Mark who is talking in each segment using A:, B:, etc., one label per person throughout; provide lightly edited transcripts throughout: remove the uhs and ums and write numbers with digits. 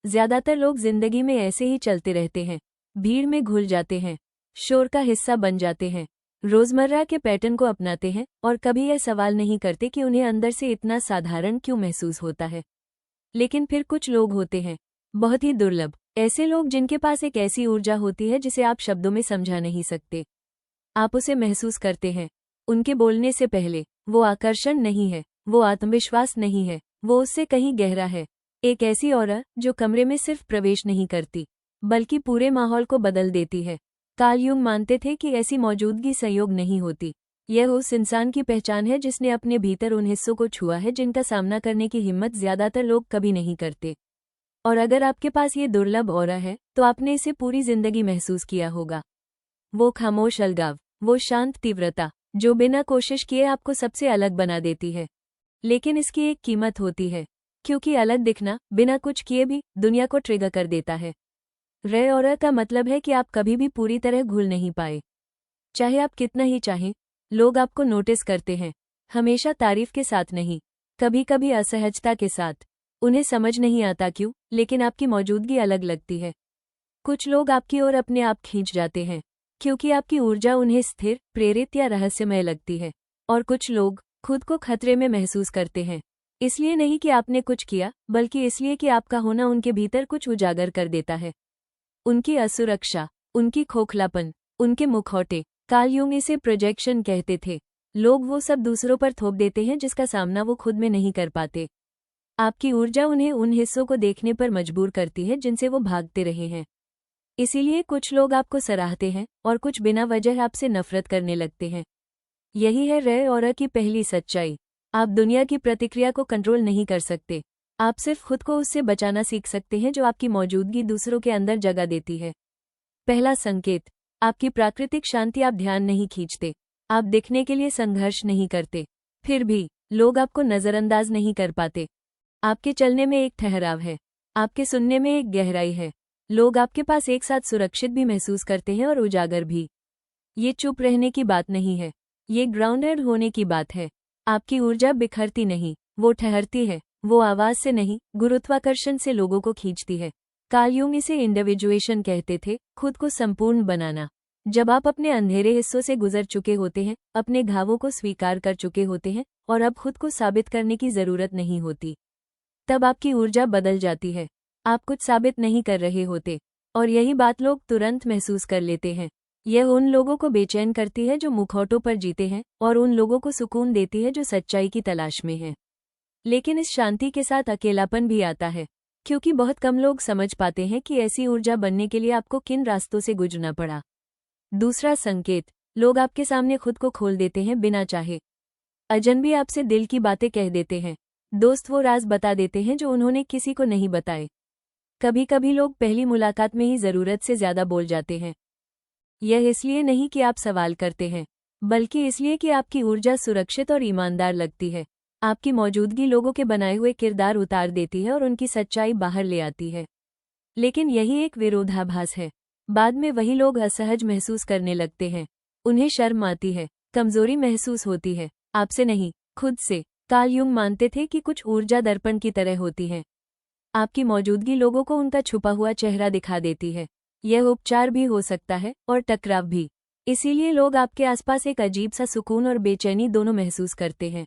A: ज्यादातर लोग जिंदगी में ऐसे ही चलते रहते हैं, भीड़ में घुल जाते हैं, शोर का हिस्सा बन जाते हैं, रोजमर्रा के पैटर्न को अपनाते हैं और कभी यह सवाल नहीं करते कि उन्हें अंदर से इतना साधारण क्यों महसूस होता है। लेकिन फिर कुछ लोग होते हैं, बहुत ही दुर्लभ, ऐसे लोग जिनके पास एक ऐसी ऊर्जा होती है जिसे आप शब्दों में समझा नहीं सकते। आप उसे महसूस करते हैं उनके बोलने से पहले। वो आकर्षण नहीं है, वो आत्मविश्वास नहीं है, वो उससे कहीं गहरा है। एक ऐसी ऑरा जो कमरे में सिर्फ प्रवेश नहीं करती बल्कि पूरे माहौल को बदल देती है। कार्ल युंग मानते थे कि ऐसी मौजूदगी संयोग नहीं होती, यह उस इंसान की पहचान है जिसने अपने भीतर उन हिस्सों को छुआ है जिनका सामना करने की हिम्मत ज्यादातर लोग कभी नहीं करते। और अगर आपके पास ये दुर्लभ ऑरा है तो आपने इसे पूरी जिंदगी महसूस किया होगा। वो खामोश अलगाव, वो शांत तीव्रता जो बिना कोशिश किए आपको सबसे अलग बना देती है। लेकिन इसकी एक कीमत होती है, क्योंकि अलग दिखना बिना कुछ किए भी दुनिया को ट्रिगर कर देता है। रे ऑरा का मतलब है कि आप कभी भी पूरी तरह घुल नहीं पाए। चाहे आप कितना ही चाहें, लोग आपको नोटिस करते हैं, हमेशा तारीफ के साथ नहीं, कभी कभी असहजता के साथ। उन्हें समझ नहीं आता क्यों, लेकिन आपकी मौजूदगी अलग लगती है। कुछ लोग आपकी ओर अपने आप खींच जाते हैं क्योंकि आपकी ऊर्जा उन्हें स्थिर, प्रेरित या रहस्यमय लगती है। और कुछ लोग खुद को खतरे में महसूस करते हैं, इसलिए नहीं कि आपने कुछ किया, बल्कि इसलिए कि आपका होना उनके भीतर कुछ उजागर कर देता है। उनकी असुरक्षा, उनकी खोखलापन, उनके मुखौटे। कार्ल युंग इसे प्रोजेक्शन कहते थे। लोग वो सब दूसरों पर थोप देते हैं जिसका सामना वो खुद में नहीं कर पाते। आपकी ऊर्जा उन्हें उन हिस्सों को देखने पर मजबूर करती है जिनसे वो भागते रहे हैं। इसीलिए कुछ लोग आपको सराहते हैं और कुछ बिना वजह आपसे नफरत करने लगते हैं। यही है रे ऑरा की पहली सच्चाई। आप दुनिया की प्रतिक्रिया को कंट्रोल नहीं कर सकते, आप सिर्फ खुद को उससे बचाना सीख सकते हैं जो आपकी मौजूदगी दूसरों के अंदर जगह देती है। पहला संकेत, आपकी प्राकृतिक शांति। आप ध्यान नहीं खींचते, आप दिखने के लिए संघर्ष नहीं करते, फिर भी लोग आपको नजरअंदाज नहीं कर पाते। आपके चलने में एक ठहराव है, आपके सुनने में एक गहराई है। लोग आपके पास एक साथ सुरक्षित भी महसूस करते हैं और उजागर भी। ये चुप रहने की बात नहीं है, ये ग्राउंडेड होने की बात है। आपकी ऊर्जा बिखरती नहीं, वो ठहरती है। वो आवाज से नहीं, गुरुत्वाकर्षण से लोगों को खींचती है। कार्ल युंग इसे इंडिविजुएशन कहते थे, खुद को संपूर्ण बनाना। जब आप अपने अंधेरे हिस्सों से गुजर चुके होते हैं, अपने घावों को स्वीकार कर चुके होते हैं और अब खुद को साबित करने की जरूरत नहीं होती, तब आपकी ऊर्जा बदल जाती है। आप कुछ साबित नहीं कर रहे होते, और यही बात लोग तुरंत महसूस कर लेते हैं। यह उन लोगों को बेचैन करती है जो मुखौटों पर जीते हैं, और उन लोगों को सुकून देती है जो सच्चाई की तलाश में हैं। लेकिन इस शांति के साथ अकेलापन भी आता है, क्योंकि बहुत कम लोग समझ पाते हैं कि ऐसी ऊर्जा बनने के लिए आपको किन रास्तों से गुजरना पड़ा। दूसरा संकेत, लोग आपके सामने खुद को खोल देते हैं बिना चाहे। अजनबी आपसे दिल की बातें कह देते हैं, दोस्त वो राज बता देते हैं जो उन्होंने किसी को नहीं बताए। कभी कभी लोग पहली मुलाकात में ही जरूरत से ज्यादा बोल जाते हैं। यह इसलिए नहीं कि आप सवाल करते हैं, बल्कि इसलिए कि आपकी ऊर्जा सुरक्षित और ईमानदार लगती है। आपकी मौजूदगी लोगों के बनाए हुए किरदार उतार देती है और उनकी सच्चाई बाहर ले आती है। लेकिन यही एक विरोधाभास है। बाद में वही लोग असहज महसूस करने लगते हैं, उन्हें शर्म आती है, कमजोरी महसूस होती है, आपसे नहीं, खुद से। कार्ल युंग मानते थे कि कुछ ऊर्जा दर्पण की तरह होती है। आपकी मौजूदगी लोगों को उनका छुपा हुआ चेहरा दिखा देती है। यह उपचार भी हो सकता है और टकराव भी। इसीलिए लोग आपके आसपास एक अजीब सा सुकून और बेचैनी दोनों महसूस करते हैं।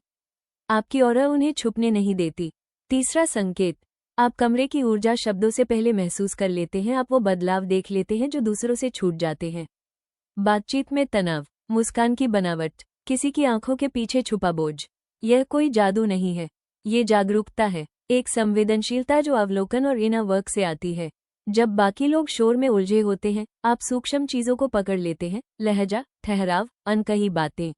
A: आपकी ऑरा उन्हें छुपने नहीं देती। तीसरा संकेत, आप कमरे की ऊर्जा शब्दों से पहले महसूस कर लेते हैं। आप वो बदलाव देख लेते हैं जो दूसरों से छूट जाते हैं। बातचीत में तनाव, मुस्कान की बनावट, किसी की आंखों के पीछे छुपा बोझ। यह कोई जादू नहीं है, ये जागरूकता है, एक संवेदनशीलता जो अवलोकन और इनर वर्क से आती है। जब बाकी लोग शोर में उलझे होते हैं, आप सूक्ष्म चीजों को पकड़ लेते हैं, लहजा, ठहराव, अनकही बातें।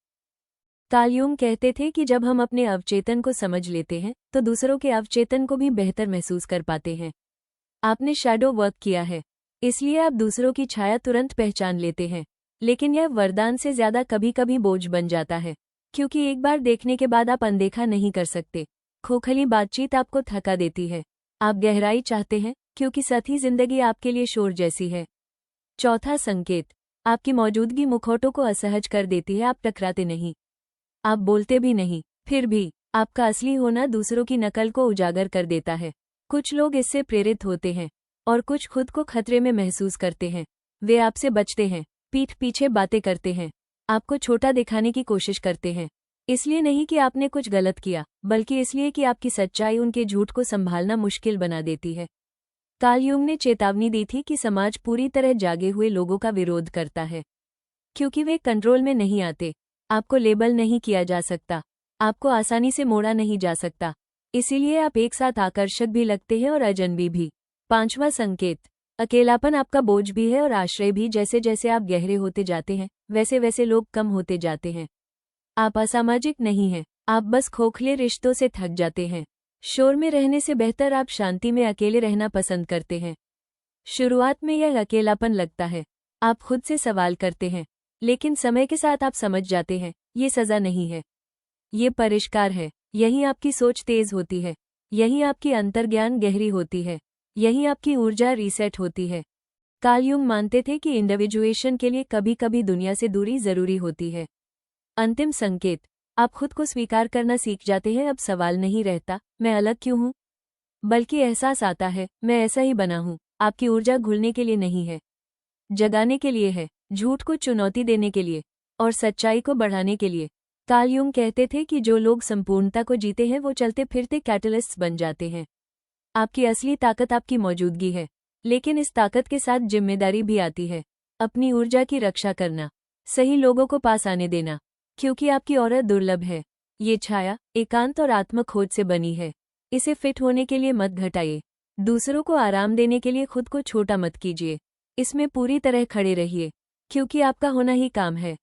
A: कार्ल युंग कहते थे कि जब हम अपने अवचेतन को समझ लेते हैं तो दूसरों के अवचेतन को भी बेहतर महसूस कर पाते हैं। आपने शैडो वर्क किया है, इसलिए आप दूसरों की छाया तुरंत पहचान लेते हैं। लेकिन यह वरदान से ज्यादा कभी कभी बोझ बन जाता है, क्योंकि एक बार देखने के बाद आप अनदेखा नहीं कर सकते। खोखली बातचीत आपको थका देती है। आप गहराई चाहते हैं, क्योंकि सतही जिंदगी आपके लिए शोर जैसी है। चौथा संकेत, आपकी मौजूदगी मुखौटों को असहज कर देती है। आप टकराते नहीं, आप बोलते भी नहीं, फिर भी आपका असली होना दूसरों की नकल को उजागर कर देता है। कुछ लोग इससे प्रेरित होते हैं और कुछ खुद को खतरे में महसूस करते हैं। वे आपसे बचते हैं, पीठ पीछे बातें करते हैं, आपको छोटा दिखाने की कोशिश करते हैं। इसलिए नहीं कि आपने कुछ गलत किया, बल्कि इसलिए कि आपकी सच्चाई उनके झूठ को संभालना मुश्किल बना देती है। कार्ल यूंग ने चेतावनी दी थी कि समाज पूरी तरह जागे हुए लोगों का विरोध करता है, क्योंकि वे कंट्रोल में नहीं आते। आपको लेबल नहीं किया जा सकता, आपको आसानी से मोड़ा नहीं जा सकता, इसीलिए आप एक साथ आकर्षक भी लगते हैं और अजनबी भी। 5वां संकेत, अकेलापन आपका बोझ भी है और आश्रय भी। जैसे जैसे आप गहरे होते जाते हैं, वैसे वैसे लोग कम होते जाते हैं। आप असामाजिक नहीं हैं, आप बस खोखले रिश्तों से थक जाते हैं। शोर में रहने से बेहतर आप शांति में अकेले रहना पसंद करते हैं। शुरुआत में यह अकेलापन लगता है, आप खुद से सवाल करते हैं, लेकिन समय के साथ आप समझ जाते हैं, ये सजा नहीं है, ये परिष्कार है। यही आपकी सोच तेज होती है, यही आपकी अंतर्ज्ञान गहरी होती है, यही आपकी ऊर्जा रीसेट होती है। कार्ल यूंग मानते थे कि इंडिविजुएशन के लिए कभी कभी दुनिया से दूरी जरूरी होती है। अंतिम संकेत, आप खुद को स्वीकार करना सीख जाते हैं। अब सवाल नहीं रहता, मैं अलग क्यों हूं, बल्कि एहसास आता है, मैं ऐसा ही बना हूं। आपकी ऊर्जा घुलने के लिए नहीं है, जगाने के लिए है, झूठ को चुनौती देने के लिए और सच्चाई को बढ़ाने के लिए। कार्ल यूंग कहते थे कि जो लोग संपूर्णता को जीते हैं वो चलते फिरते कैटलिस्ट्स बन जाते हैं। आपकी असली ताकत आपकी मौजूदगी है, लेकिन इस ताकत के साथ जिम्मेदारी भी आती है। अपनी ऊर्जा की रक्षा करना, सही लोगों को पास आने देना, क्योंकि आपकी औरत दुर्लभ है। ये छाया एकांत और आत्मखोज से बनी है। इसे फिट होने के लिए मत घटाइए, दूसरों को आराम देने के लिए खुद को छोटा मत कीजिए। इसमें पूरी तरह खड़े रहिए, क्योंकि आपका होना ही काम है।